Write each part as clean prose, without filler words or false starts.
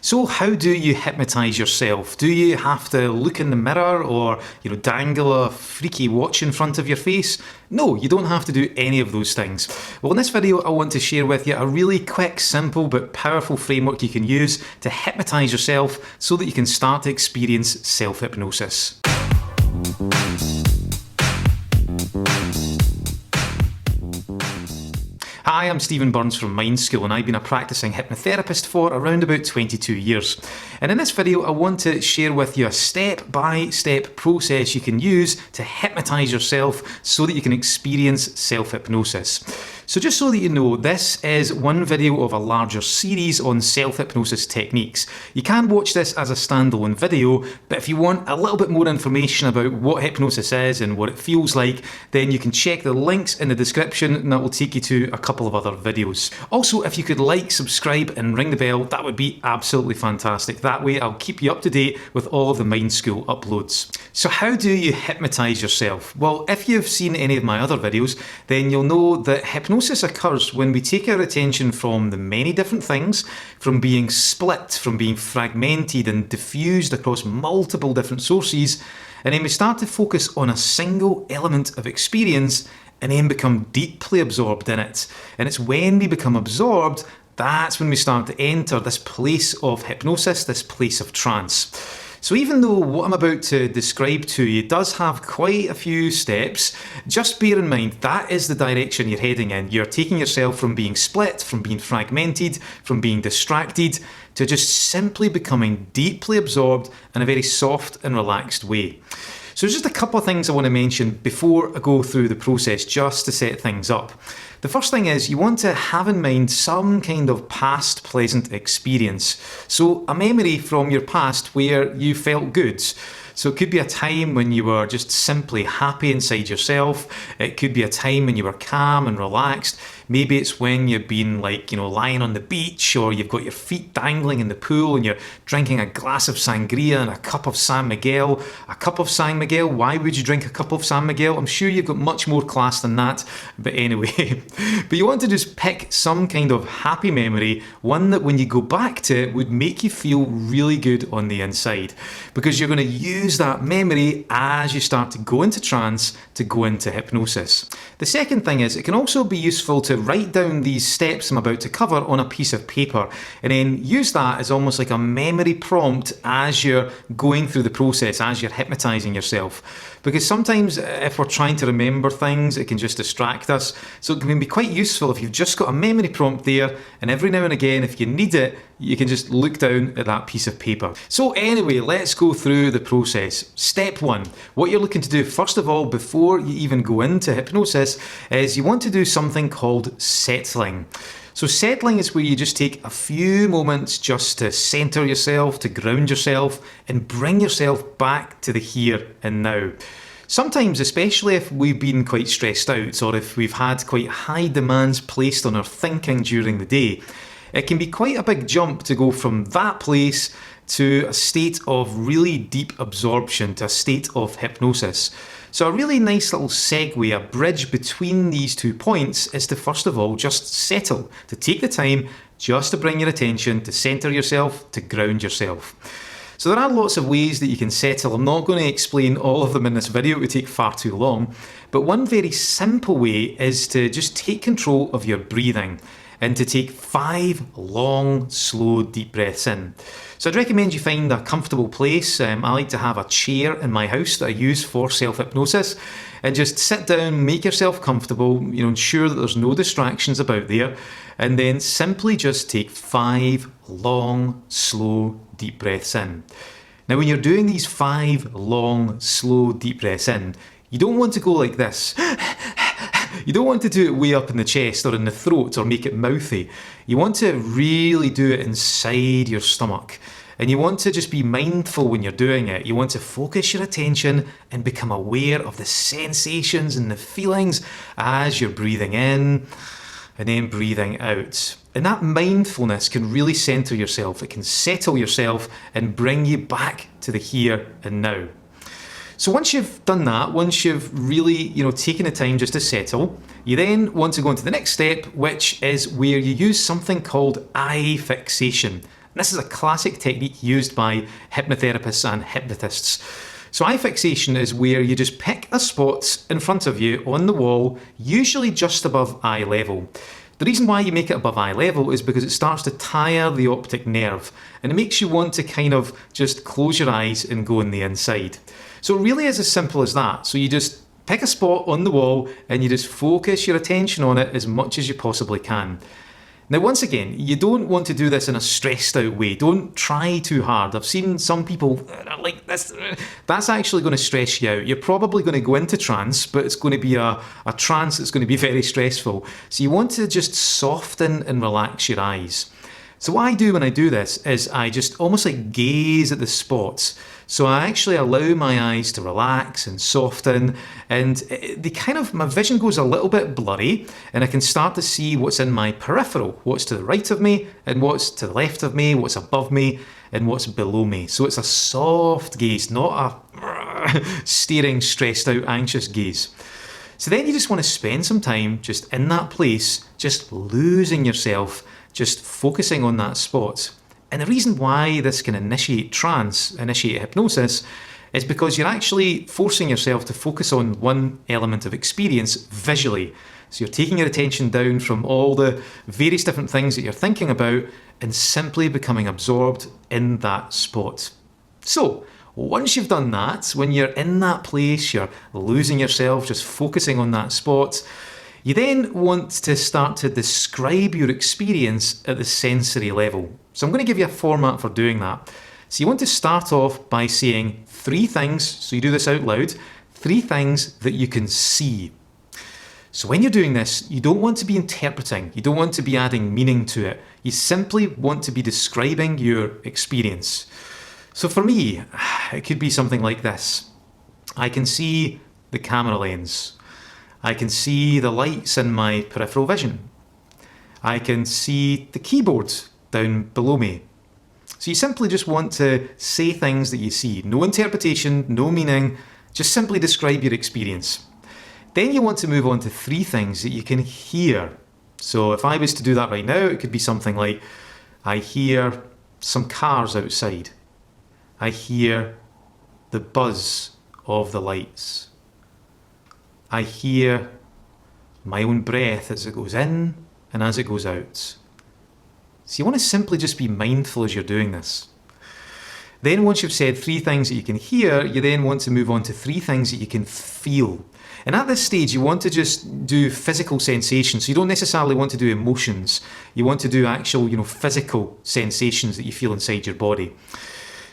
So how do you hypnotise yourself? Do you have to look in the mirror or dangle a freaky watch in front of your face? No, you don't have to do any of those things. Well, in this video I want to share with you a really quick, simple but powerful framework you can use to hypnotise yourself so that you can start to experience self-hypnosis. Hi, I'm Stephen Burns from Mind School and I've been a practicing hypnotherapist for around about 22 years. And in this video I want to share with you a step-by-step process you can use to hypnotise yourself so that you can experience self-hypnosis. So just so that you know, this is one video of a larger series on self-hypnosis techniques. You can watch this as a standalone video, but if you want a little bit more information about what hypnosis is and what it feels like, then you can check the links in the description and that will take you to a couple of other videos. Also, if you could like, subscribe and ring the bell, that would be absolutely fantastic. That way I'll keep you up to date with all of the Mind School uploads. So how do you hypnotise yourself? Well, if you've seen any of my other videos, then you'll know that hypnosis occurs when we take our attention from the many different things, from being split, from being fragmented and diffused across multiple different sources, and then we start to focus on a single element of experience and then become deeply absorbed in it. And it's when we become absorbed, that's when we start to enter this place of hypnosis, this place of trance. So even though what I'm about to describe to you does have quite a few steps, just bear in mind that is the direction you're heading in. You're taking yourself from being split, from being fragmented, from being distracted, to just simply becoming deeply absorbed in a very soft and relaxed way. So there's just a couple of things I want to mention before I go through the process, just to set things up. The first thing is you want to have in mind some kind of past pleasant experience. So a memory from your past where you felt good. So it could be a time when you were just simply happy inside yourself. It could be a time when you were calm and relaxed. Maybe it's when you've been lying on the beach, or you've got your feet dangling in the pool and you're drinking a glass of sangria and a cup of San Miguel. A cup of San Miguel? Why would you drink a cup of San Miguel? I'm sure you've got much more class than that. But anyway, but you want to just pick some kind of happy memory, one that when you go back to it would make you feel really good on the inside. Because you're going to use that memory as you start to go into trance, to go into hypnosis. The second thing is it can also be useful to write down these steps I'm about to cover on a piece of paper and then use that as almost like a memory prompt as you're going through the process, as you're hypnotising yourself. Because sometimes if we're trying to remember things, it can just distract us. So it can be quite useful if you've just got a memory prompt there, and every now and again, if you need it, you can just look down at that piece of paper. So anyway, let's go through the process. Step one, what you're looking to do first of all, before you even go into hypnosis, is you want to do something called settling. So settling is where you just take a few moments just to centre yourself, to ground yourself, and bring yourself back to the here and now. Sometimes, especially if we've been quite stressed out, or if we've had quite high demands placed on our thinking during the day, it can be quite a big jump to go from that place to a state of really deep absorption, to a state of hypnosis. So a really nice little segue, a bridge between these 2 points, is to first of all just settle, to take the time just to bring your attention, to centre yourself, to ground yourself. So there are lots of ways that you can settle. I'm not going to explain all of them in this video, it would take far too long. But one very simple way is to just take control of your breathing and to take 5 long, slow, deep breaths in. So I'd recommend you find a comfortable place. I like to have a chair in my house that I use for self-hypnosis, and just sit down, make yourself comfortable, ensure that there's no distractions about there, and then simply just take 5 long, slow, deep breaths in. Now when you're doing these 5 long, slow, deep breaths in, you don't want to go like this. You don't want to do it way up in the chest or in the throat or make it mouthy. You want to really do it inside your stomach. And you want to just be mindful when you're doing it. You want to focus your attention and become aware of the sensations and the feelings as you're breathing in and then breathing out. And that mindfulness can really centre yourself. It can settle yourself and bring you back to the here and now. So once you've done that, once you've really, taken the time just to settle, you then want to go into the next step, which is where you use something called eye fixation. This is a classic technique used by hypnotherapists and hypnotists. So eye fixation is where you just pick a spot in front of you on the wall, usually just above eye level. The reason why you make it above eye level is because it starts to tire the optic nerve, and it makes you want to kind of just close your eyes and go on the inside. So it really is as simple as that. So you just pick a spot on the wall and you just focus your attention on it as much as you possibly can. Now, once again, you don't want to do this in a stressed out way. Don't try too hard. I've seen some people like this. That's actually going to stress you out. You're probably going to go into trance, but it's going to be a trance that's going to be very stressful. So you want to just soften and relax your eyes. So what I do when I do this is I just almost like gaze at the spots. So I actually allow my eyes to relax and soften, and my vision goes a little bit blurry, and I can start to see what's in my peripheral, what's to the right of me, and what's to the left of me, what's above me, and what's below me. So it's a soft gaze, not a staring, stressed out, anxious gaze. So then you just want to spend some time just in that place, just losing yourself, just focusing on that spot. And the reason why this can initiate trance, initiate hypnosis, is because you're actually forcing yourself to focus on one element of experience visually. So you're taking your attention down from all the various different things that you're thinking about and simply becoming absorbed in that spot. So once you've done that, when you're in that place, you're losing yourself, just focusing on that spot, you then want to start to describe your experience at the sensory level. So I'm going to give you a format for doing that. So you want to start off by saying 3 things, so you do this out loud, 3 things that you can see. So when you're doing this, you don't want to be interpreting, you don't want to be adding meaning to it. You simply want to be describing your experience. So for me, it could be something like this. I can see the camera lens. I can see the lights in my peripheral vision. I can see the keyboard down below me. So you simply just want to say things that you see. No interpretation, no meaning, just simply describe your experience. Then you want to move on to 3 things that you can hear. So if I was to do that right now, it could be something like, I hear some cars outside. I hear the buzz of the lights. I hear my own breath as it goes in and as it goes out. So you want to simply just be mindful as you're doing this. Then once you've said 3 things that you can hear, you then want to move on to 3 things that you can feel. And at this stage, you want to just do physical sensations. So you don't necessarily want to do emotions. You want to do actual, physical sensations that you feel inside your body.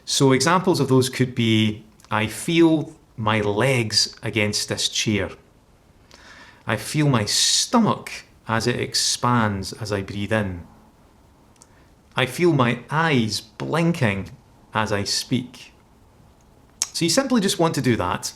So examples of those could be, I feel my legs against this chair. I feel my stomach as it expands as I breathe in. I feel my eyes blinking as I speak. So you simply just want to do that.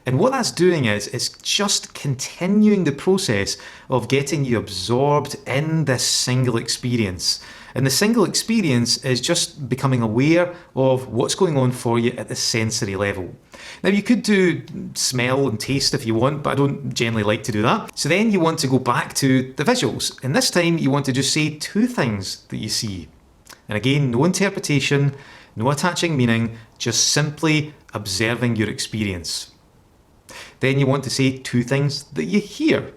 And what that's doing is it's just continuing the process of getting you absorbed in this single experience. And the single experience is just becoming aware of what's going on for you at the sensory level. Now you could do smell and taste if you want, but I don't generally like to do that. So then you want to go back to the visuals. And this time you want to just say 2 things that you see. And again, no interpretation, no attaching meaning, just simply observing your experience. Then you want to say 2 things that you hear.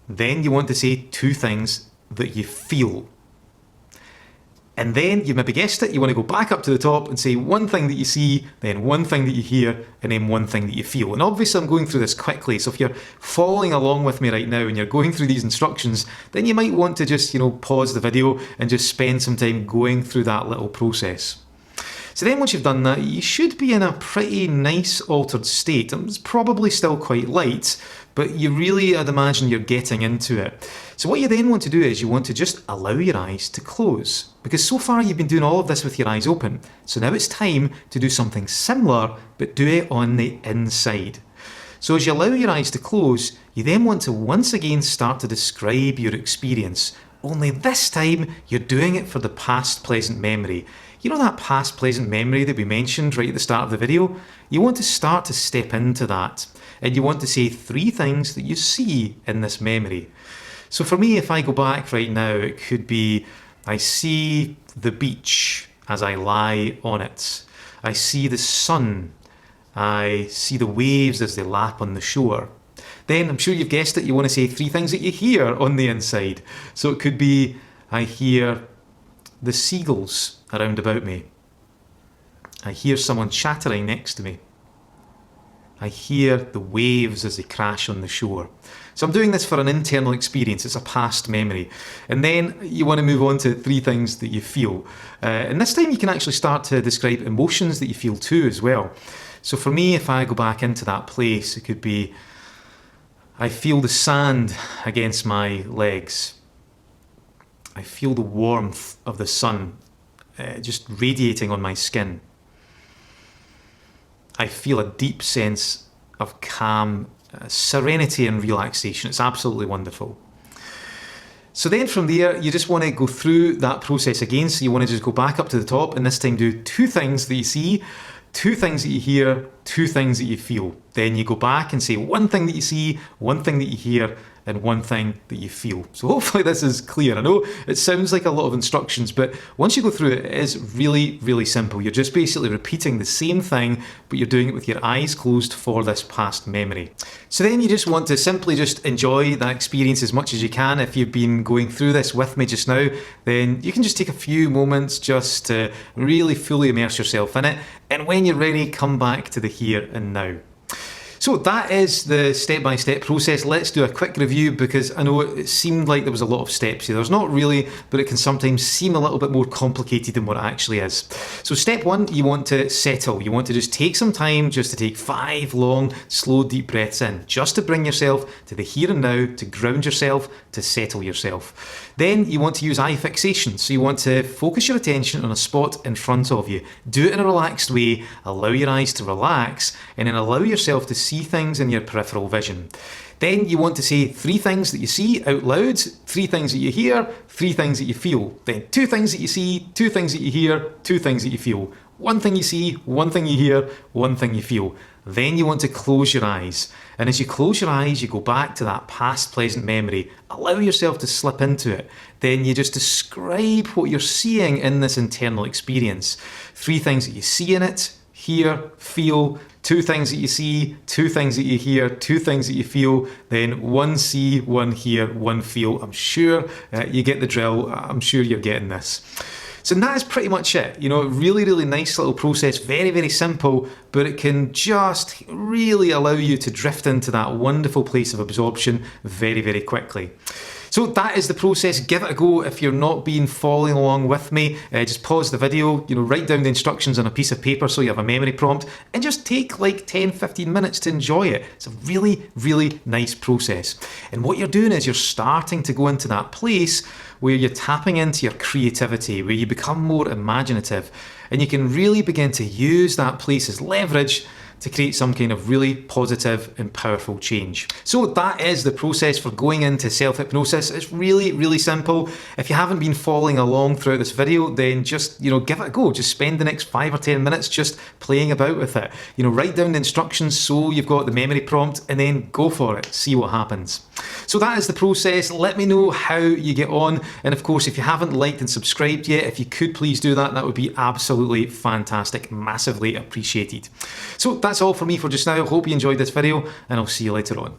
Then you want to say 2 things that you feel. And then you maybe guessed it, you want to go back up to the top and say 1 thing that you see, then 1 thing that you hear, and then 1 thing that you feel. And obviously I'm going through this quickly, so if you're following along with me right now and you're going through these instructions, then you might want to just, pause the video and just spend some time going through that little process. So then once you've done that, you should be in a pretty nice altered state. It's probably still quite light, but you really, I'd imagine you're getting into it. So what you then want to do is you want to just allow your eyes to close, because so far you've been doing all of this with your eyes open. So now it's time to do something similar, but do it on the inside. So as you allow your eyes to close, you then want to once again start to describe your experience. Only this time, you're doing it for the past pleasant memory. You know that past pleasant memory that we mentioned right at the start of the video? You want to start to step into that. And you want to say 3 things that you see in this memory. So for me, if I go back right now, it could be, I see the beach as I lie on it. I see the sun. I see the waves as they lap on the shore. Then, I'm sure you've guessed it, you want to say 3 things that you hear on the inside. So it could be, I hear the seagulls around about me. I hear someone chattering next to me. I hear the waves as they crash on the shore. So I'm doing this for an internal experience. It's a past memory. And then you want to move on to 3 things that you feel. And this time you can actually start to describe emotions that you feel too as well. So for me, if I go back into that place, it could be, I feel the sand against my legs. I feel the warmth of the sun just radiating on my skin. I feel a deep sense of calm, serenity and relaxation. It's absolutely wonderful. So then from there, you just want to go through that process again. So you want to just go back up to the top and this time do 2 things that you see, 2 things that you hear, 2 things that you feel. Then you go back and say 1 thing that you see, 1 thing that you hear, and 1 thing that you feel. So hopefully this is clear. I know it sounds like a lot of instructions, but once you go through it, it is really, really simple. You're just basically repeating the same thing, but you're doing it with your eyes closed for this past memory. So then you just want to simply just enjoy that experience as much as you can. If you've been going through this with me just now, then you can just take a few moments just to really fully immerse yourself in it. And when you're ready, come back to the here and now. So that is the step-by-step process. Let's do a quick review because I know it seemed like there was a lot of steps here. There's not really, but it can sometimes seem a little bit more complicated than what it actually is. So step 1, you want to settle. You want to just take some time just to take 5 long, slow, deep breaths in, just to bring yourself to the here and now, to ground yourself, to settle yourself. Then you want to use eye fixation. So you want to focus your attention on a spot in front of you. Do it in a relaxed way, allow your eyes to relax, and then allow yourself to see things in your peripheral vision. Then you want to say 3 things that you see out loud, 3 things that you hear, 3 things that you feel. Then 2 things that you see, 2 things that you hear, 2 things that you feel. 1 thing you see, 1 thing you hear, 1 thing you feel. Then you want to close your eyes. And as you close your eyes, you go back to that past pleasant memory. Allow yourself to slip into it. Then you just describe what you're seeing in this internal experience. 3 things that you see in it, hear, feel. 2 things that you see, 2 things that you hear, 2 things that you feel, then 1 see, 1 hear, 1 feel. I'm sure you get the drill. I'm sure you're getting this. So that is pretty much it. You know, really, really nice little process. Very, very simple, but it can just really allow you to drift into that wonderful place of absorption very, very quickly. So that is the process. Give it a go. If you're not been following along with me, just pause the video, write down the instructions on a piece of paper so you have a memory prompt and just take like 10-15 minutes to enjoy it. It's a really, really nice process. And what you're doing is you're starting to go into that place where you're tapping into your creativity, where you become more imaginative, and you can really begin to use that place as leverage to create some kind of really positive and powerful change. So that is the process for going into self-hypnosis. It's really, really simple. If you haven't been following along throughout this video, then just, give it a go. Just spend the next 5 or 10 minutes just playing about with it. Write down the instructions so you've got the memory prompt and then go for it. See what happens. So that is the process. Let me know how you get on. And of course, if you haven't liked and subscribed yet, if you could please do that, that would be absolutely fantastic. Massively appreciated. So that's all for me for just now. I hope you enjoyed this video and I'll see you later on.